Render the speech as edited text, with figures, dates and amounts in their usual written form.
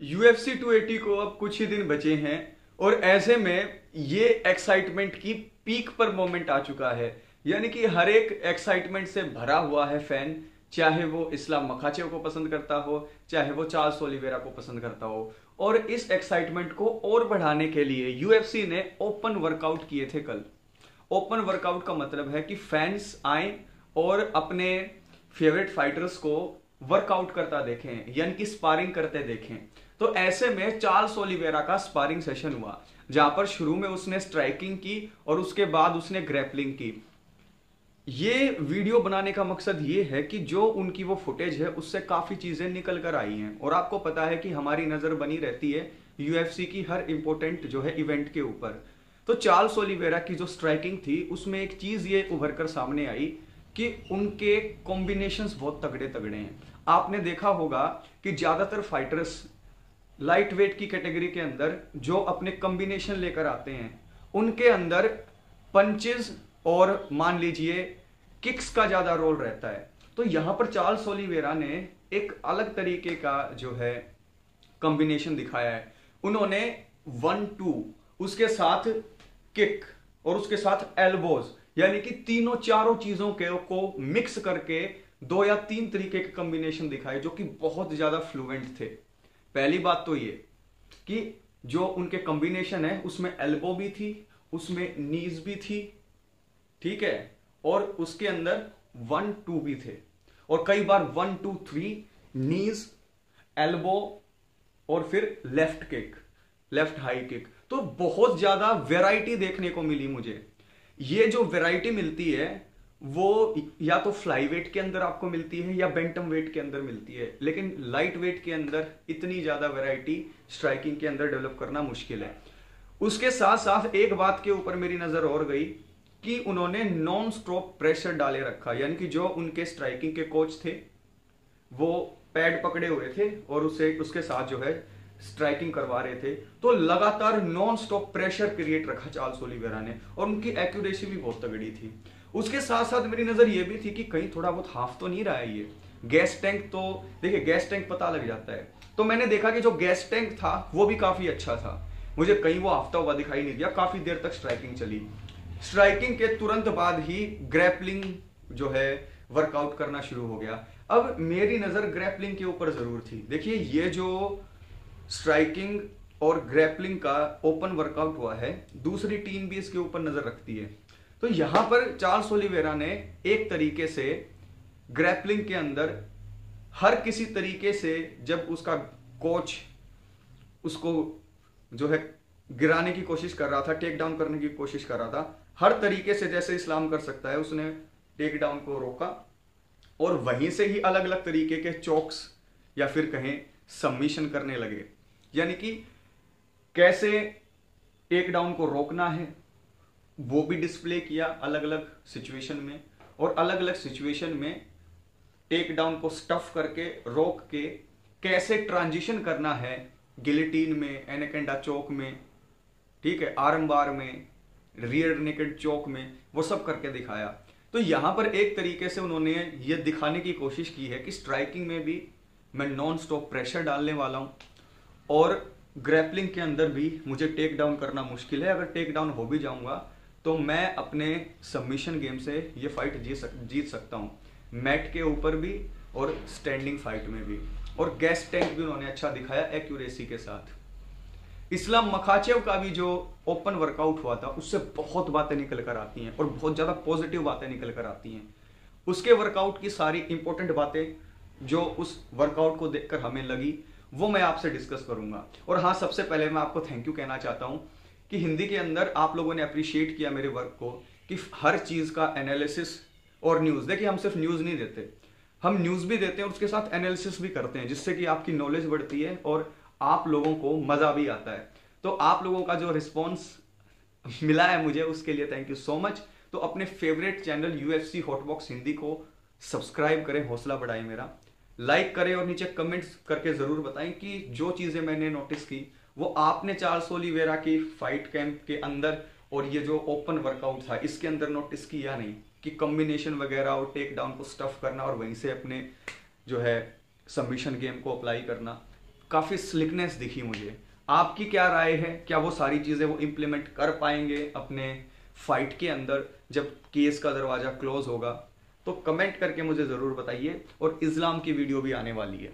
UFC 280 को अब कुछ ही दिन बचे हैं और ऐसे में ये एक्साइटमेंट की पीक पर मोमेंट आ चुका है। यानी कि हर एक एक्साइटमेंट से भरा हुआ है फैन, चाहे वो इस्लाम मखाचेव को पसंद करता हो, चाहे वो चार्ल्स ओलिवेरा को पसंद करता हो। और इस एक्साइटमेंट को और बढ़ाने के लिए यूएफसी ने ओपन वर्कआउट किए थे कल। ओपन वर्कआउट का मतलब है कि फैंस आए और अपने फेवरेट फाइटर्स को वर्कआउट करता देखें, यानी कि स्पारिंग करते देखें। तो ऐसे में चार्ल्स ओलिवेरा का स्पारिंग सेशन हुआ, जहां पर शुरू में उसने स्ट्राइकिंग की और उसके बाद उसने ग्रैपलिंग की। ये वीडियो बनाने का मकसद ये है कि जो उनकी वो फुटेज है उससे काफी चीजें निकल कर आई हैं। और आपको पता है कि हमारी नजर बनी रहती है यूएफसी की हर इंपॉर्टेंट जो है इवेंट के ऊपर। तो चार्ल्स ओलिवेरा की जो स्ट्राइकिंग थी उसमें एक चीज ये उभर कर सामने आई कि उनके कॉम्बिनेशंस बहुत तगड़े तगड़े हैं। आपने देखा होगा कि ज्यादातर फाइटर्स लाइट वेट की कैटेगरी के अंदर जो अपने कॉम्बिनेशन लेकर आते हैं उनके अंदर पंचेस और मान लीजिए किक्स का ज्यादा रोल रहता है। तो यहां पर चार्ल्स ओलिवेरा ने एक अलग तरीके का जो है कॉम्बिनेशन दिखाया है। उन्होंने 1-2 उसके साथ किक और उसके साथ एल्बोज, यानी कि तीनों चारों चीजों के को मिक्स करके 2 या 3 तरीके के कॉम्बिनेशन दिखाए जो कि बहुत ज्यादा फ्लुएंट थे। पहली बात तो ये कि जो उनके कॉम्बिनेशन है उसमें एल्बो भी थी, उसमें नीज भी थी, ठीक है, और उसके अंदर 1-2 भी थे, और कई बार 1-2-3 नीज, एल्बो और फिर left kick, left high kick. तो बहुत ज्यादा वैरायटी देखने को मिली मुझे। ये जो वैरायटी मिलती है वो या तो फ्लाई वेट के अंदर आपको मिलती है या बेंटम वेट के अंदर मिलती है, लेकिन लाइट वेट के अंदर इतनी ज्यादा वैरायटी स्ट्राइकिंग के अंदर डेवलप करना मुश्किल है। उसके साथ साथ एक बात के ऊपर मेरी नजर और गई कि उन्होंने नॉन स्टॉप प्रेशर डाले रखा, यानी कि जो उनके स्ट्राइकिंग के कोच थे वो पैड पकड़े हुए थे और उसके साथ जो है स्ट्राइकिंग करवा रहे थे। तो लगातार नॉन स्टॉप प्रेशर क्रिएट रखा चार्ल्स ओलिवेरा ने, और उनकी एक्यूरेसी भी बहुत तगड़ी थी। उसके साथ साथ मेरी नजर ये भी थी कि कहीं थोड़ा बहुत हाफ तो नहीं रहा है ये गैस टैंक। तो देखिए गैस टैंक पता लग जाता है, तो मैंने देखा कि जो गैस टैंक था वो भी काफी अच्छा था, मुझे कहीं वो हाफता हुआ दिखाई नहीं दिया। काफी देर तक स्ट्राइकिंग चली। स्ट्राइकिंग के तुरंत बाद ही ग्रैपलिंग जो है वर्कआउट करना शुरू हो गया। अब मेरी नजर ग्रैपलिंग के ऊपर जरूर थी। देखिए ये जो स्ट्राइकिंग और ग्रैपलिंग का ओपन वर्कआउट हुआ है, दूसरी टीम भी इसके ऊपर नजर रखती है। तो यहां पर चार्ल्स ओलिवेरा ने एक तरीके से ग्रैपलिंग के अंदर हर किसी तरीके से, जब उसका कोच उसको जो है गिराने की कोशिश कर रहा था, टेक डाउन करने की कोशिश कर रहा था, हर तरीके से जैसे इस्लाम कर सकता है उसने टेक डाउन को रोका, और वहीं से ही अलग अलग तरीके के चोक्स या फिर कहें सबमिशन करने लगे। यानी कि कैसे टेक डाउन को रोकना है वो भी डिस्प्ले किया अलग अलग सिचुएशन में, और अलग अलग सिचुएशन में टेक डाउन को स्टफ करके रोक के कैसे ट्रांजिशन करना है गिलेटिन में, एनेकेंडा चोक में, ठीक है, आर्म बार में, रियर नेकेड चोक में, वो सब करके दिखाया। तो यहां पर एक तरीके से उन्होंने ये दिखाने की कोशिश की है कि स्ट्राइकिंग में भी मैं नॉन स्टॉप प्रेशर डालने वाला हूं, और ग्रैपलिंग के अंदर भी मुझे टेक डाउन करना मुश्किल है। अगर टेक डाउन हो भी जाऊंगा तो मैं अपने सबमिशन गेम से ये फाइट जीत सकता हूं, मैट के ऊपर भी और स्टैंडिंग फाइट में भी। और गैस टैंक भी उन्होंने अच्छा दिखाया एक्यूरेसी के साथ। इस्लाम मखाचेव का भी जो ओपन वर्कआउट हुआ था उससे बहुत बातें निकल कर आती हैं और बहुत ज्यादा पॉजिटिव बातें निकल कर आती हैं। उसके वर्कआउट की सारी इंपॉर्टेंट बातें जो उस वर्कआउट को देखकर हमें लगी वो मैं आपसे डिस्कस करूंगा। और हाँ, सबसे पहले मैं आपको थैंक यू कहना चाहता हूं कि हिंदी के अंदर आप लोगों ने अप्रिशिएट किया मेरे वर्क को, कि हर चीज का एनालिसिस और न्यूज। देखिए हम सिर्फ न्यूज नहीं देते, हम न्यूज भी देते हैं और उसके साथ एनालिसिस भी करते हैं, जिससे कि आपकी नॉलेज बढ़ती है और आप लोगों को मजा भी आता है। तो आप लोगों का जो रिस्पॉन्स मिला है मुझे उसके लिए थैंक यू सो मच। तो अपने फेवरेट चैनल यूएफसी हॉटबॉक्स हिंदी को सब्सक्राइब करें, हौसला बढ़ाएं मेरा, लाइक करें और नीचे कमेंट्स करके जरूर बताएं कि जो चीजें मैंने नोटिस की वो आपने चार्ल्स ओलिवेरा की फाइट कैंप के अंदर और ये जो ओपन वर्कआउट था इसके अंदर नोटिस की या नहीं, कि कॉम्बिनेशन वगैरह और टेक डाउन को स्टफ करना और वहीं से अपने जो है सबमिशन गेम को अप्लाई करना। काफी स्लिकनेस दिखी मुझे। आपकी क्या राय है? क्या वो सारी चीजें वो इंप्लीमेंट कर पाएंगे अपने फाइट के अंदर जब केस का दरवाजा क्लोज होगा? तो कमेंट करके मुझे जरूर बताइए। और इस्लाम की वीडियो भी आने वाली है।